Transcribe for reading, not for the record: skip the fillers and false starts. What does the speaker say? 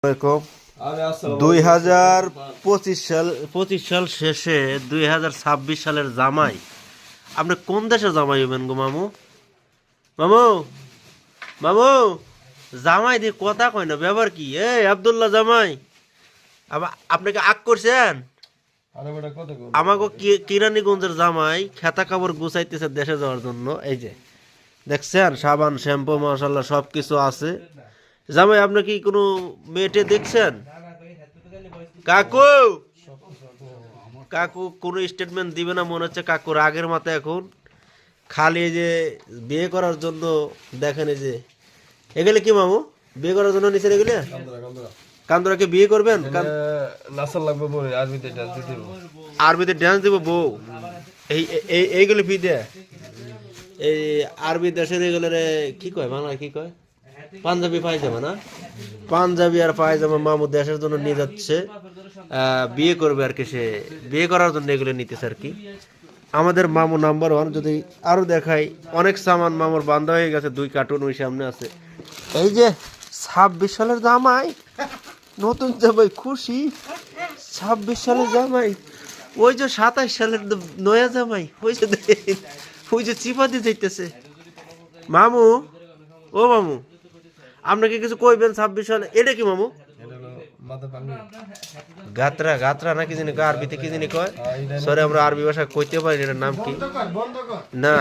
2025 সাল শেষে 2026 সালের জামাই। আপনি কোন দেশে জামাই হবেন গো মামু? মামু মামু জামাই দিয়ে কথা কয় না, ব্যাপার কি? এই আব্দুল্লাহ জামাই, আপনাকে আগ করছেন? আমাকে কিরানীগঞ্জের জামাই খেতা কাপড় গুছাইতেছে দেশে যাওয়ার জন্য। এই যে দেখছেন, সাবান শ্যাম্পু মশাল্লা সব কিছু আছে। জামাই আপনি কি কোনো মেয়েটে দেখছেন? কাকু কাকু কোনো স্টেটমেন্ট দিবে না মনে হচ্ছে। কাকু রাগের মাথায় এখন, খালি এই যে বিয়ে করার জন্য দেখেন। এই যে এগুলো কি মামু বিয়ে করার জন্য নিচে এগুলো কান্দরাকে বিয়ে করবেন? আরবিতে ডান্স দিব বউ। এইগুলো ফি দেয় এই আরবি দেশের এগুলো কি কয়, বাংলায় কি কয়? পাঞ্জাবি পায়জামা না? পাঞ্জাবি আর পায়জামা মামু দেশের জন্য নিয়ে যাচ্ছে। বিয়ে করবে আর কি, সে বিয়ে করার জন্য এগুলো নিতেছে আর কি। আমাদের মামু নাম্বার 1। যদি আরো দেখাই, অনেক সামান মামুর বান্ধা হয়ে গেছে। 2 কার্টুন ওই সামনে আছে। এই যে 26 সালের জামাই, নতুন জামাই, খুশি। 26 সালের জামাই, ওই যে 27 সালের নয়া জামাই, ওই যে চিপা দিয়ে যাইতেছে। মামু, ও মামু, আপনাকে কিছু কইবেন? 26 সালে এটা কি মামু? গাত্রা গাত্রা না কি জানি, আরবিতে কি জানি কয়। সরি আমরা আরবি ভাষা কইতে পারি, এটার নাম কি না।